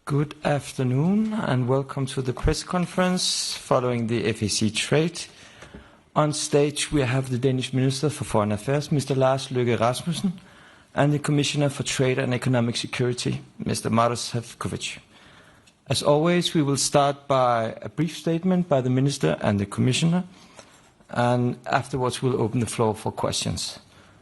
Good afternoon and welcome to the press conference following the FAC trade. On stage we have the Danish Minister for Foreign Affairs, Mr. Lars Løkke Rasmussen, and the Commissioner for Trade and Economic Security, Mr. Maros Sefcovic. As always, we will start by a brief statement by the Minister and the Commissioner, and afterwards we'll open the floor for questions.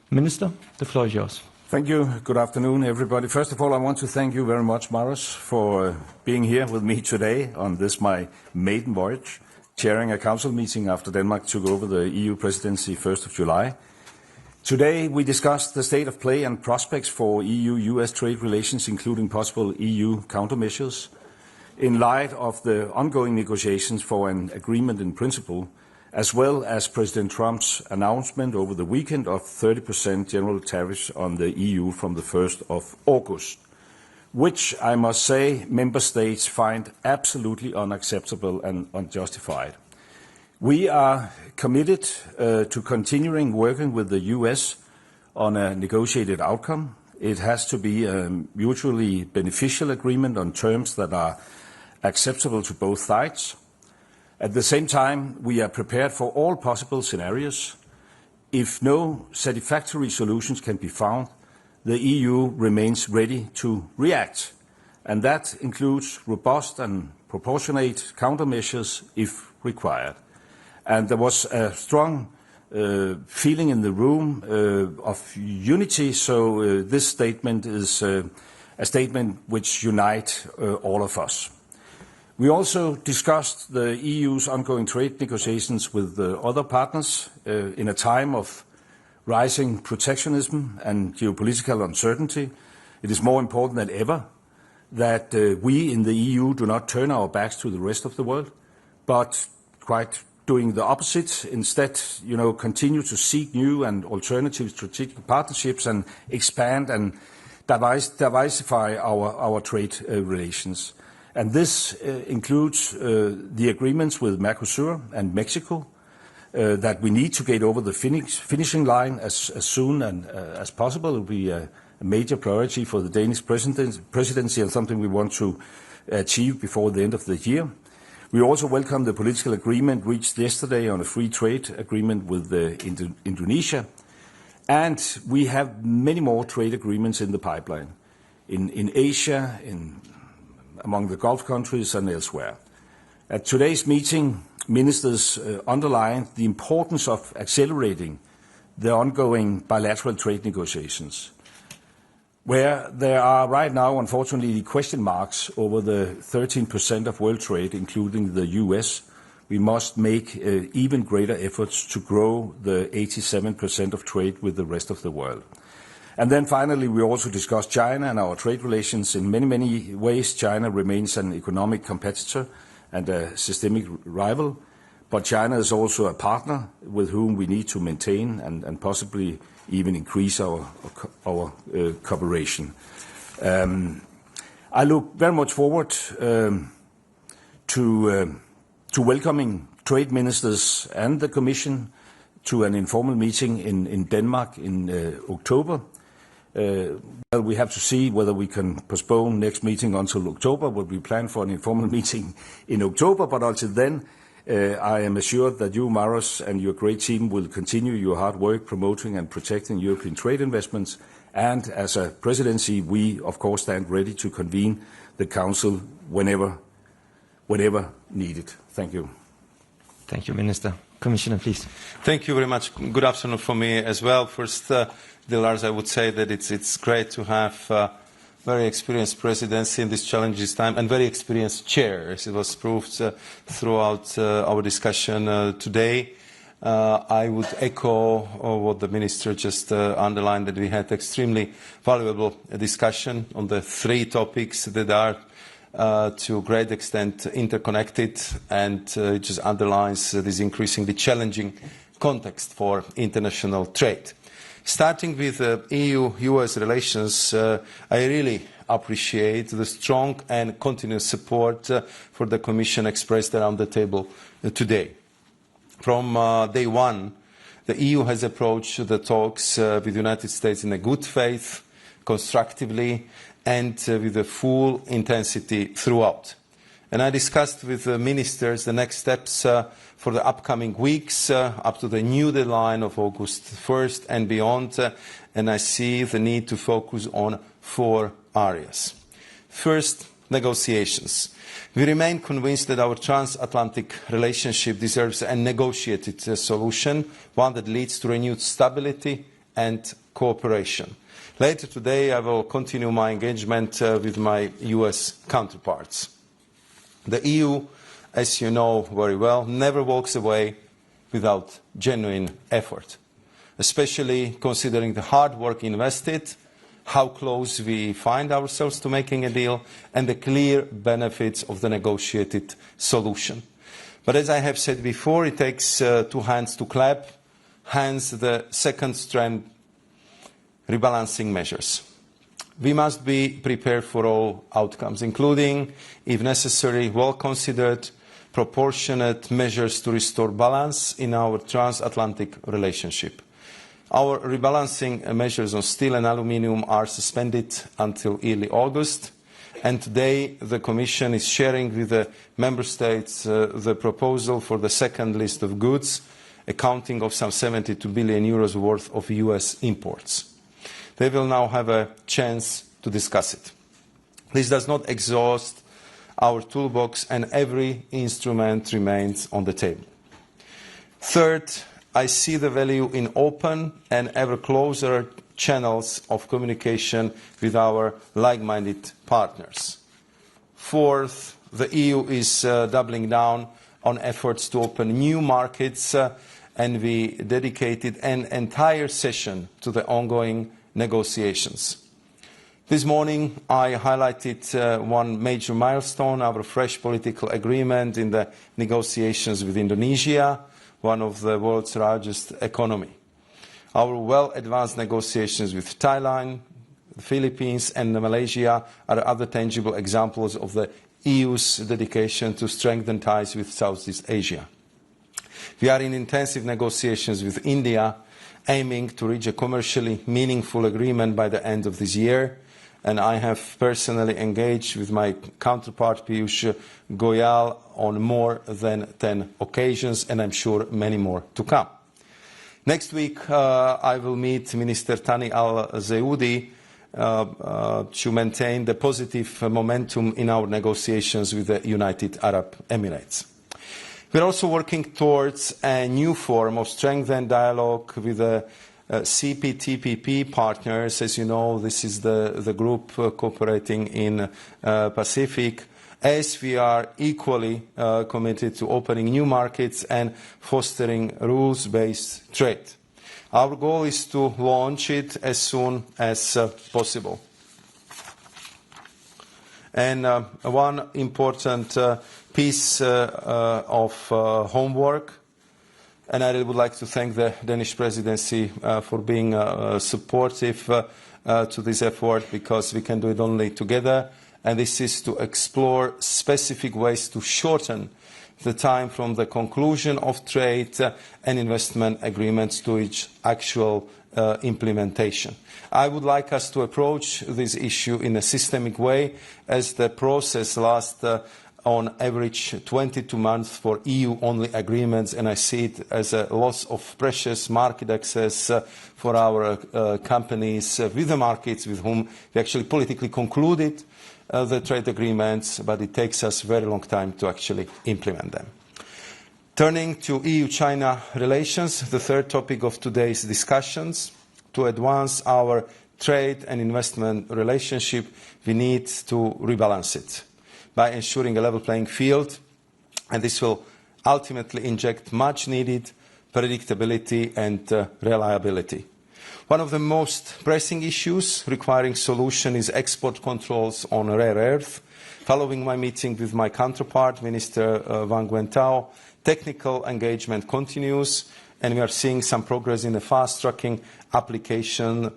Minister, the floor is yours. Thank you. Good afternoon, everybody. First of all, I want to thank you very much, Maros, for being here with me today on this my maiden voyage, chairing a council meeting after Denmark took over the EU Presidency 1st of July. Today, we discussed the state of play and prospects for EU-US trade relations, including possible EU countermeasures, in light of the ongoing negotiations for an agreement in principle, as well as President Trump's announcement over the weekend of 30% general tariffs on the EU from the 1st of August, which I must say member states find absolutely unacceptable and unjustified. We are committed to continuing working with the US on a negotiated outcome. It has to be a mutually beneficial agreement on terms that are acceptable to both sides. At the same time, we are prepared for all possible scenarios. If no satisfactory solutions can be found, the EU remains ready to react, and that includes robust and proportionate countermeasures if required. And there was a strong feeling in the room of unity, so this statement is a statement which unites all of us. We also discussed the EU's ongoing trade negotiations with other partners in a time of rising protectionism and geopolitical uncertainty. It is more important than ever that we in the EU do not turn our backs to the rest of the world, but quite doing the opposite. Instead, continue to seek new and alternative strategic partnerships and expand and diversify our trade relations. And this includes the agreements with Mercosur and Mexico that we need to get over the finishing line as soon and as possible. It will be a major priority for the Danish Presidency and something we want to achieve before the end of the year. We also welcome the political agreement reached yesterday on a free trade agreement with Indonesia. And we have many more trade agreements in the pipeline in Asia, among the Gulf countries and elsewhere. At today's meeting, ministers underlined the importance of accelerating the ongoing bilateral trade negotiations, where there are right now, unfortunately, question marks over the 13% of world trade, including the US. We must make even greater efforts to grow the 87% of trade with the rest of the world. And then finally, we also discussed China and our trade relations. In many, many ways, China remains an economic competitor and a systemic rival. But China is also a partner with whom we need to maintain and possibly even increase our cooperation. I look very much forward to welcoming trade ministers and the Commission to an informal meeting in Denmark in October. Well, we have to see whether we can postpone next meeting until October, but we plan for an informal meeting in October. But until then, I am assured that you, Maros, and your great team will continue your hard work promoting and protecting European trade investments. And as a presidency, we, of course, stand ready to convene the Council whenever needed. Thank you. Thank you, Minister. Commissioner, please. Thank you very much. Good afternoon for me as well. First, Lars, I would say that it's great to have a very experienced presidency in this challenging time and very experienced chair, as it was proved throughout our discussion today. I would echo what the Minister just underlined, that we had extremely valuable discussion on the three topics that are to a great extent interconnected, and it just underlines this increasingly challenging context for international trade. Starting with EU-US relations, I really appreciate the strong and continuous support for the Commission expressed around the table today. From day one, the EU has approached the talks with the United States in a good faith, constructively and with the full intensity throughout. And I discussed with the ministers the next steps for the upcoming weeks up to the new deadline of August 1st and beyond, and I see the need to focus on 4 areas. First, negotiations. We remain convinced that our transatlantic relationship deserves a negotiated solution, one that leads to renewed stability and cooperation. Later today, I will continue my engagement with my US counterparts. The EU, as you know very well, never walks away without genuine effort, especially considering the hard work invested, how close we find ourselves to making a deal, and the clear benefits of the negotiated solution. But as I have said before, it takes 2 hands to clap, hence the second strand, rebalancing measures. We must be prepared for all outcomes, including, if necessary, well-considered, proportionate measures to restore balance in our transatlantic relationship. Our rebalancing measures on steel and aluminium are suspended until early August, and today the Commission is sharing with the Member States the proposal for the second list of goods, accounting of some 72 billion euros worth of US imports. They will now have a chance to discuss it. This does not exhaust our toolbox, and every instrument remains on the table. Third, I see the value in open and ever closer channels of communication with our like-minded partners. Fourth, the EU is doubling down on efforts to open new markets, and we dedicated an entire session to the ongoing negotiations. This morning, I highlighted one major milestone, our fresh political agreement in the negotiations with Indonesia, one of the world's largest economy. Our well-advanced negotiations with Thailand, the Philippines and Malaysia are other tangible examples of the EU's dedication to strengthen ties with Southeast Asia. We are in intensive negotiations with India, aiming to reach a commercially meaningful agreement by the end of this year, and I have personally engaged with my counterpart Piyush Goyal on more than 10 occasions, and I'm sure many more to come. Next week, I will meet Minister Thani Al-Zeoudi to maintain the positive momentum in our negotiations with the United Arab Emirates. We are also working towards a new form of strengthened dialogue with the CPTPP partners. As you know, this is the group cooperating in Pacific, as we are equally committed to opening new markets and fostering rules-based trade. Our goal is to launch it as soon as possible. And one important piece of homework, and I would like to thank the Danish Presidency for being supportive to this effort, because we can do it only together, and this is to explore specific ways to shorten the time from the conclusion of trade and investment agreements to its actual implementation. I would like us to approach this issue in a systemic way, as the process lasts on average 22 months for EU-only agreements, and I see it as a loss of precious market access for our companies with the markets with whom we actually politically concluded the trade agreements, but it takes us a very long time to actually implement them. Turning to EU-China relations, the third topic of today's discussions, to advance our trade and investment relationship, we need to rebalance it by ensuring a level playing field, and this will ultimately inject much needed predictability and reliability. One of the most pressing issues requiring solution is export controls on rare earth. Following my meeting with my counterpart, Minister Wang Wentao, technical engagement continues, and we are seeing some progress in the fast-tracking applications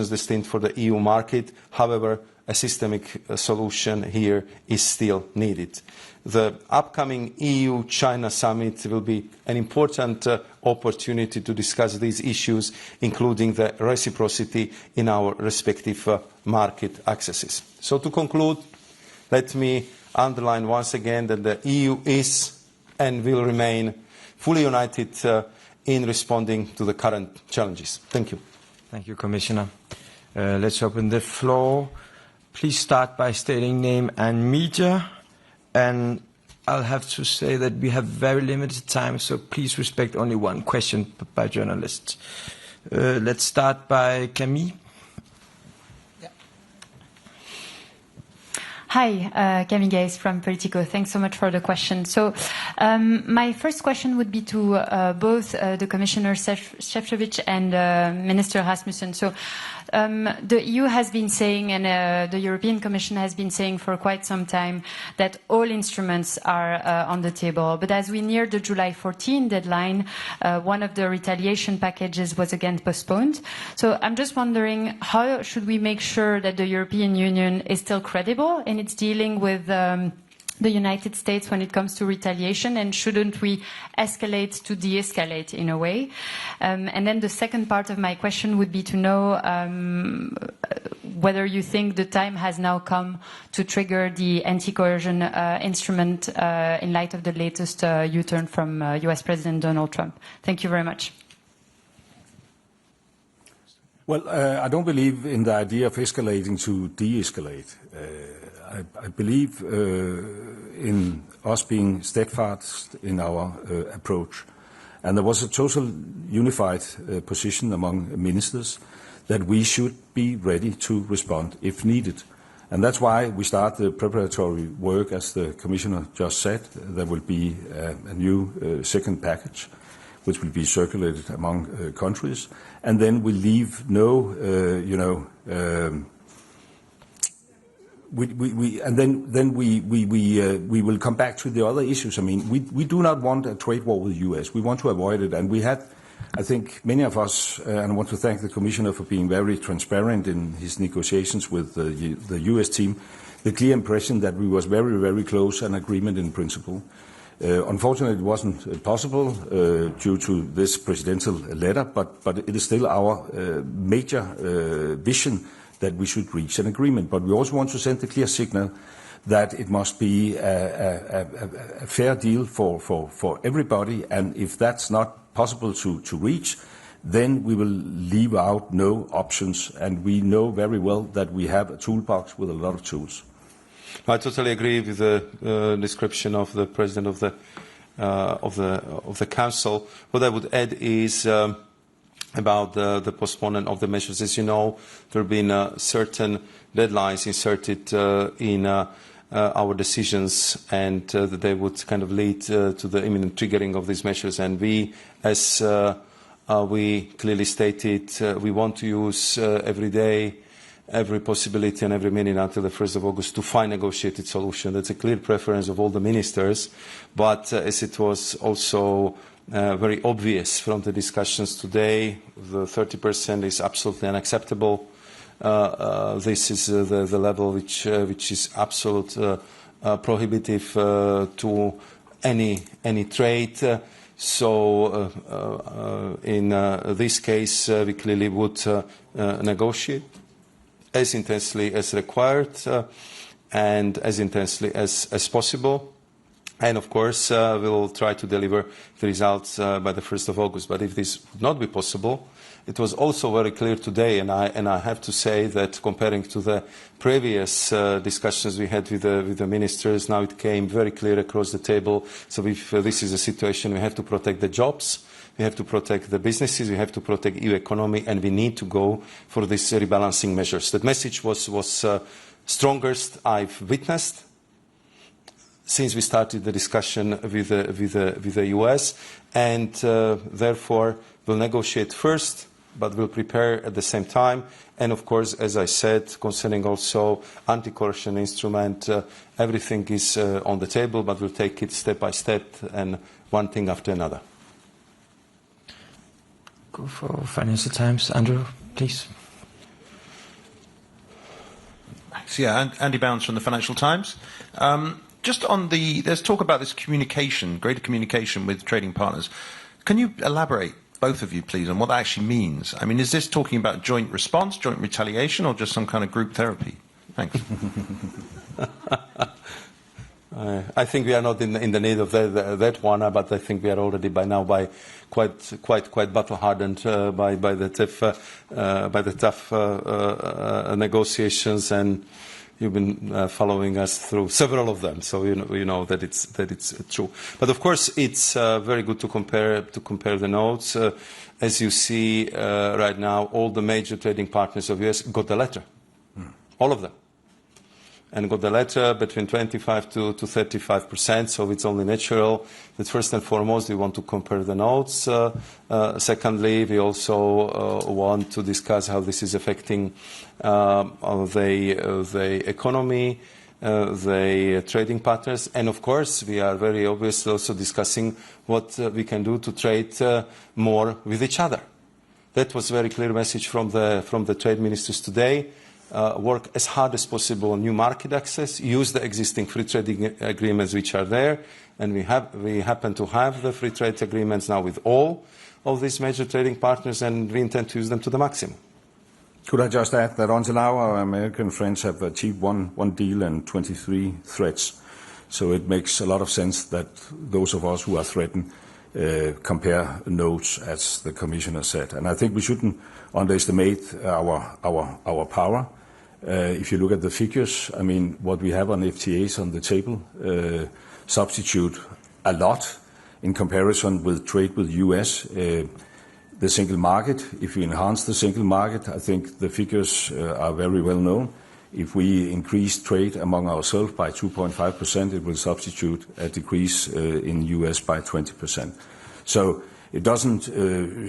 destined for the EU market. However, a systemic solution here is still needed. The upcoming EU-China summit will be an important opportunity to discuss these issues, including the reciprocity in our respective market accesses. So to conclude, let me underline once again that the EU is and will remain fully united in responding to the current challenges. Thank you. Thank you, Commissioner. Let's open the floor. Please start by stating name and media. And I'll have to say that we have very limited time, so please respect only one question by journalists. Let's start by Camille. Hi, Camille Gaze from Politico. Thanks so much for the question. So my first question would be to both the Commissioner Šefčovič and Minister Rasmussen. So the EU has been saying, and the European Commission has been saying for quite some time, that all instruments are on the table. But as we near the July 14 deadline, one of the retaliation packages was again postponed. So I'm just wondering, how should we make sure that the European Union is still credible in its dealing with the United States when it comes to retaliation, and shouldn't we escalate to de-escalate in a way? And then the second part of my question would be to know whether you think the time has now come to trigger the anti-coercion instrument in light of the latest U-turn from US President Donald Trump. Thank you very much. Well, I don't believe in the idea of escalating to de-escalate. I believe in us being steadfast in our approach. And there was a total unified position among ministers that we should be ready to respond if needed. And that's why we start the preparatory work, as the Commissioner just said. There will be a new second package, which will be circulated among countries. And then we leave no, we will come back to the other issues. I mean, we do not want a trade war with the US. We want to avoid it. And we had, I think, many of us, and I want to thank the Commissioner for being very transparent in his negotiations with the US team, the clear impression that we was very, very close an agreement in principle. Unfortunately, it wasn't possible due to this presidential letter, but it is still our major vision that we should reach an agreement. But we also want to send a clear signal that it must be a fair deal for everybody, and if that's not possible to reach, then we will leave out no options, and we know very well that we have a toolbox with a lot of tools. I totally agree with the description of the President of the Council. What I would add is about the postponement of the measures. As you know, there have been certain deadlines inserted in our decisions, and they would kind of lead to the imminent triggering of these measures. And we, as we clearly stated, we want to use every day, every possibility and every minute until the 1st of August to find a negotiated solution. That's a clear preference of all the ministers. But as it was also very obvious from the discussions today, the 30% is absolutely unacceptable. This is the level which is absolute prohibitive to any trade. So in this case, we clearly would negotiate as intensely as required and as intensely as possible. And of course, we'll try to deliver the results by the 1st of August. But if this would not be possible, it was also very clear today, and I have to say that comparing to the previous discussions we had with the ministers, now it came very clear across the table. So if this is a situation, we have to protect the jobs, we have to protect the businesses, we have to protect EU economy, and we need to go for these rebalancing measures. That message was strongest I've witnessed since we started the discussion with the US, and therefore we'll negotiate first, but we'll prepare at the same time. And of course, as I said, concerning also anti-coercion instrument, everything is on the table, but we'll take it step by step and one thing after another. Go for Financial Times. Andrew, please. Thanks. Yeah, Andy Bounds from the Financial Times. Just on there's talk about this communication, greater communication with trading partners. Can you elaborate, both of you, please, on what that actually means? I mean, is this talking about joint response, joint retaliation, or just some kind of group therapy? Thanks. I think we are not in the need of that one, but I think we are already by now quite battle hardened by the tough negotiations, and you've been following us through several of them, so you know that it's true. But of course, it's very good to compare the notes. As you see right now, all the major trading partners of US got the letter, all of them. And got the letter between 25 to 35%, so it's only natural that first and foremost we want to compare the notes. Secondly, we also want to discuss how this is affecting the economy, the trading partners, and of course we are very obviously also discussing what we can do to trade more with each other. That was a very clear message from the trade ministers today. Work as hard as possible on new market access, use the existing free trading agreements which are there, and we happen to have the free trade agreements now with all of these major trading partners, and we intend to use them to the maximum. Could I just add that until now our American friends have achieved one deal and 23 threats, so it makes a lot of sense that those of us who are threatened compare notes, as the Commissioner said. And I think we shouldn't underestimate our power. If you look at the figures, I mean, what we have on FTAs on the table substitute a lot in comparison with trade with US. The single market, if we enhance the single market, I think the figures are very well known. If we increase trade among ourselves by 2.5%, it will substitute a decrease in US by 20%. So it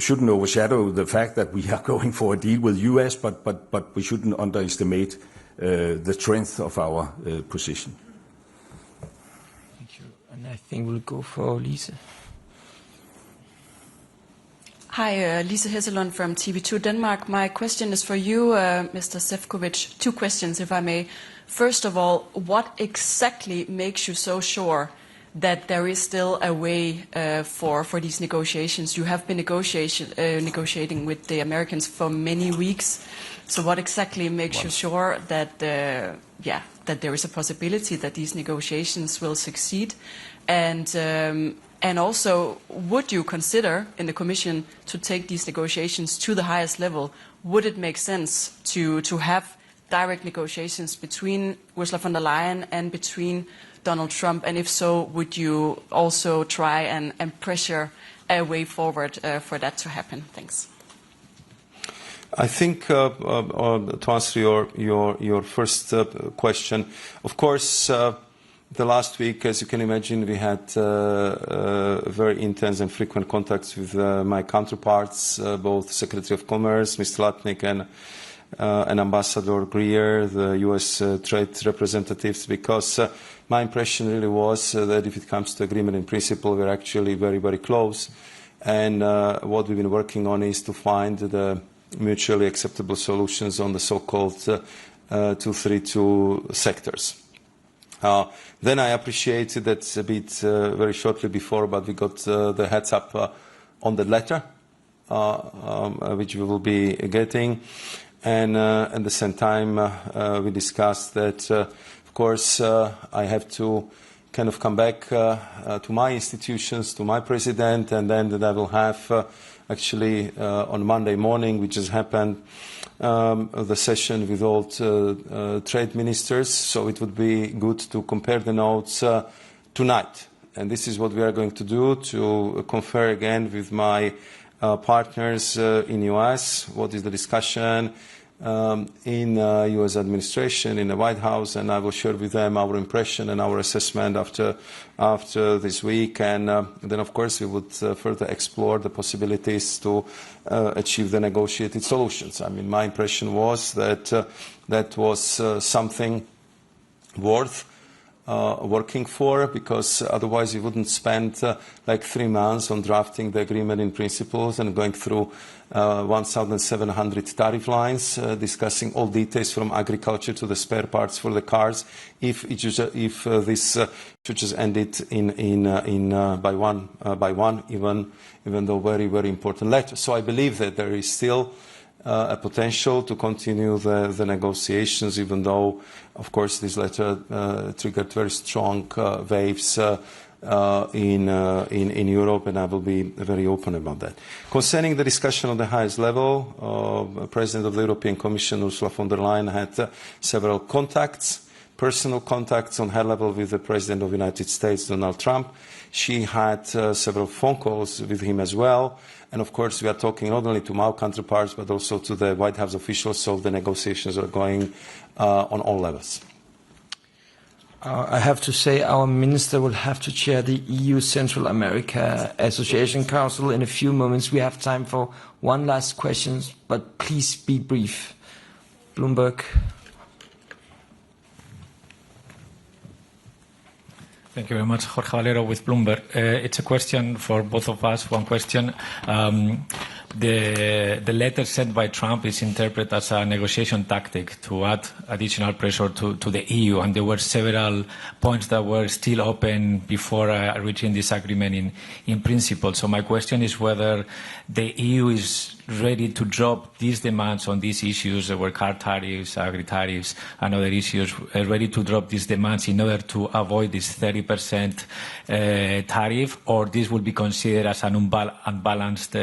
shouldn't overshadow the fact that we are going for a deal with US, but we shouldn't underestimate the strength of our position. Thank you. And I think we'll go for Lise. Hi, Lise Hesselund from TV2 Denmark. My question is for you, Mr. Šefčovič. Two questions, if I may. First of all, what exactly makes you so sure that there is still a way for these negotiations? You have been negotiating with the Americans for many weeks. So what exactly makes you sure that that there is a possibility that these negotiations will succeed? And also, would you consider in the Commission to take these negotiations to the highest level? Would it make sense to have direct negotiations between Ursula von der Leyen and between Donald Trump? And if so, would you also try and pressure a way forward for that to happen? Thanks. I think to answer your first question, of course. The last week, as you can imagine, we had very intense and frequent contacts with my counterparts, both Secretary of Commerce, Mr. Latnik, and Ambassador Greer, the US trade representatives, because my impression really was that if it comes to agreement in principle, we're actually very, very close. And what we've been working on is to find the mutually acceptable solutions on the so-called 232 sectors. Then I appreciated that a bit very shortly before, but we got the heads up on the letter, which we will be getting. And at the same time, we discussed that, of course, I have to kind of come back to my institutions, to my president, and then that I will have actually on Monday morning, which has happened, the session with all trade ministers. So it would be good to compare the notes tonight. And this is what we are going to do, to confer again with my partners in US, what is the discussion in US administration, in the White House, and I will share with them our impression and our assessment after this week. And then, of course, we would further explore the possibilities to achieve the negotiated solutions. I mean, my impression was that that was something worth working for, because otherwise you wouldn't spend like 3 months on drafting the agreement in principles and going through 1,700 tariff lines, discussing all details from agriculture to the spare parts for the cars. If this should just end it by one, even though very important letter. So I believe that there is still a potential to continue the negotiations, even though, of course, this letter triggered very strong waves in Europe, and I will be very open about that. Concerning the discussion on the highest level, President of the European Commission, Ursula von der Leyen, had several personal contacts on high level with the President of the United States, Donald Trump. She had several phone calls with him as well. And of course, we are talking not only to my counterparts, but also to the White House officials, so the negotiations are going on all levels. I have to say our minister will have to chair the EU Central America Association Council in a few moments. We have time for one last question, but please be brief. Bloomberg. Thank you very much. Jorge Valero with Bloomberg. It's a question for both of us. One question. The letter sent by Trump is interpreted as a negotiation tactic to add additional pressure to the EU, and there were several points that were still open before reaching this agreement in principle. So my question is whether the EU is ready to drop these demands on these issues, there were car tariffs, agri-tariffs, and other issues, ready to drop these demands in order to avoid this 30% tariff, or this will be considered as an unbalanced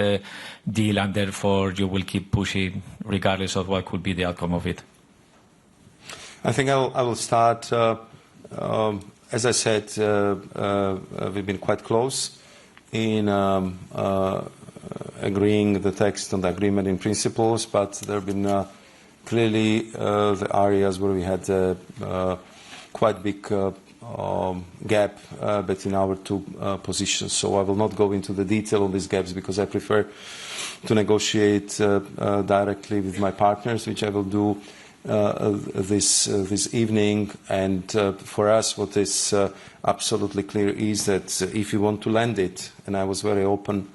deal, and therefore you will keep pushing regardless of what could be the outcome of it? I think I will start. As I said, we've been quite close in agreeing the text on the agreement in principles, but there have been clearly the areas where we had quite big gap between our two positions. So I will not go into the detail of these gaps because I prefer to negotiate directly with my partners, which I will do this evening. And for us, what is absolutely clear is that if you want to land it, and I was very open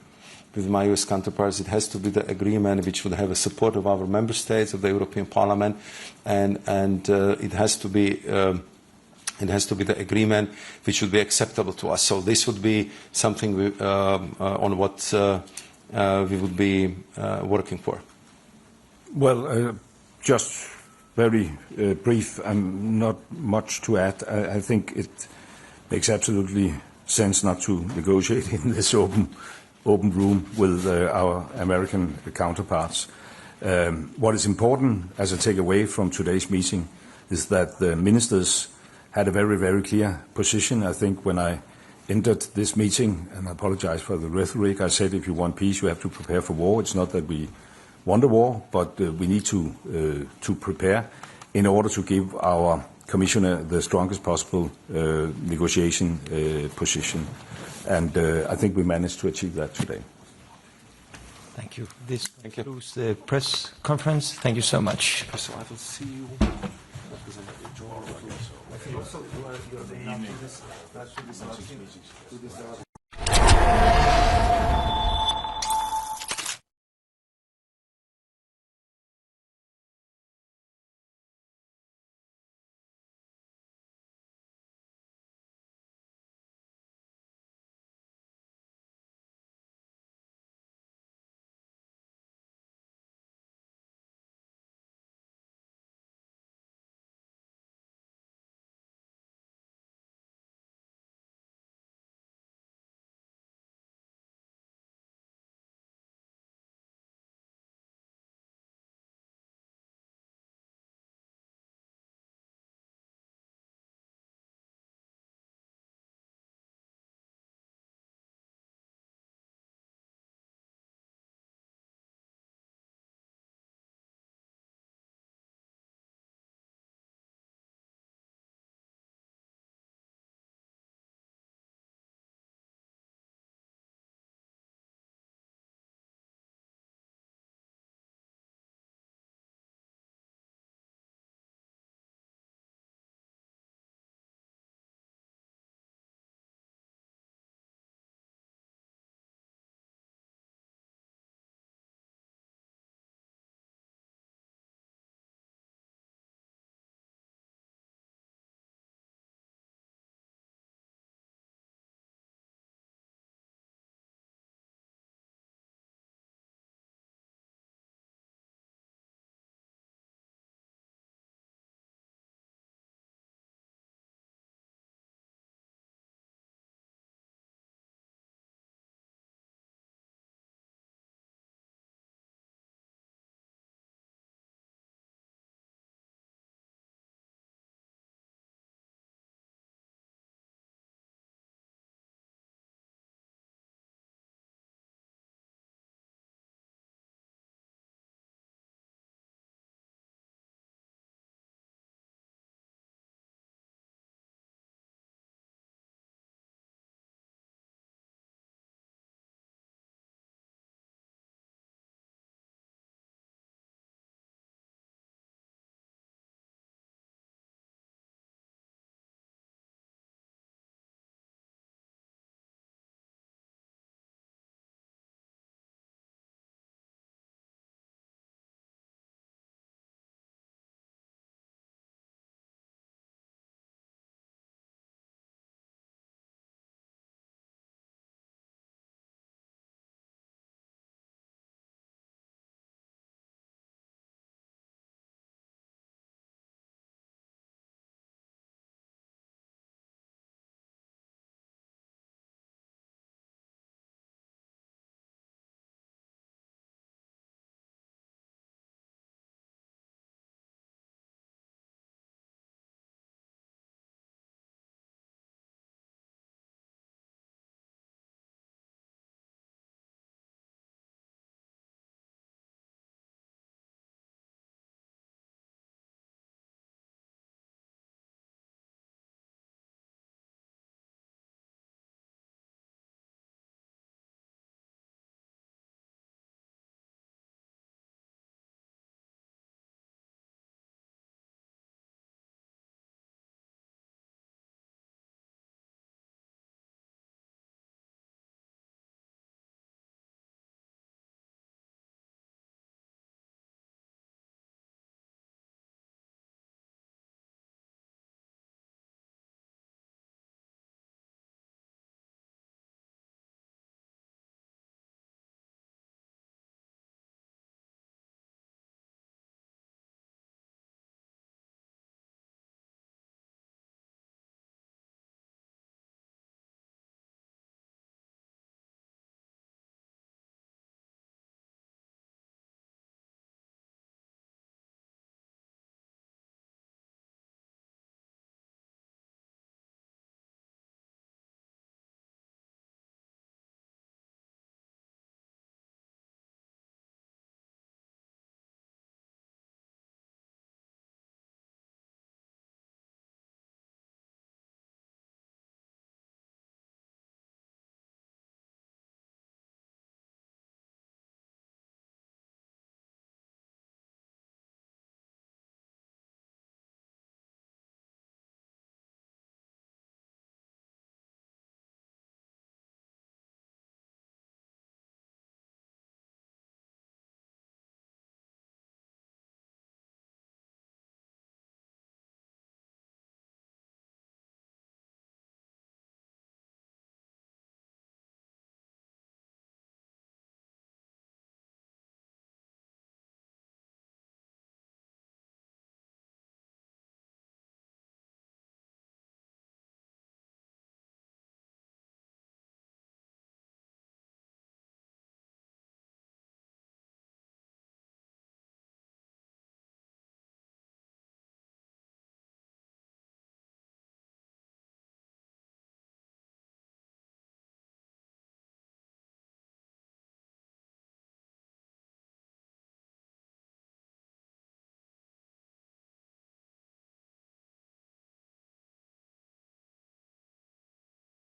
with my US counterparts, it has to be the agreement which would have the support of our member states, of the European Parliament, and it has to be the agreement which would be acceptable to us. So this would be something on what we would be working for. Well, just very brief and not much to add. I think it makes absolutely sense not to negotiate in this open room with our American counterparts. What is important as a takeaway from today's meeting is that the ministers had a very, very clear position. I think when I entered this meeting, and I apologize for the rhetoric, I said if you want peace, you have to prepare for war. It's not that we want a war, but we need to prepare in order to give our commissioner the strongest possible negotiation position. And I think we managed to achieve that today. Thank you. This concludes the press conference. Thank you so much. So I will see you.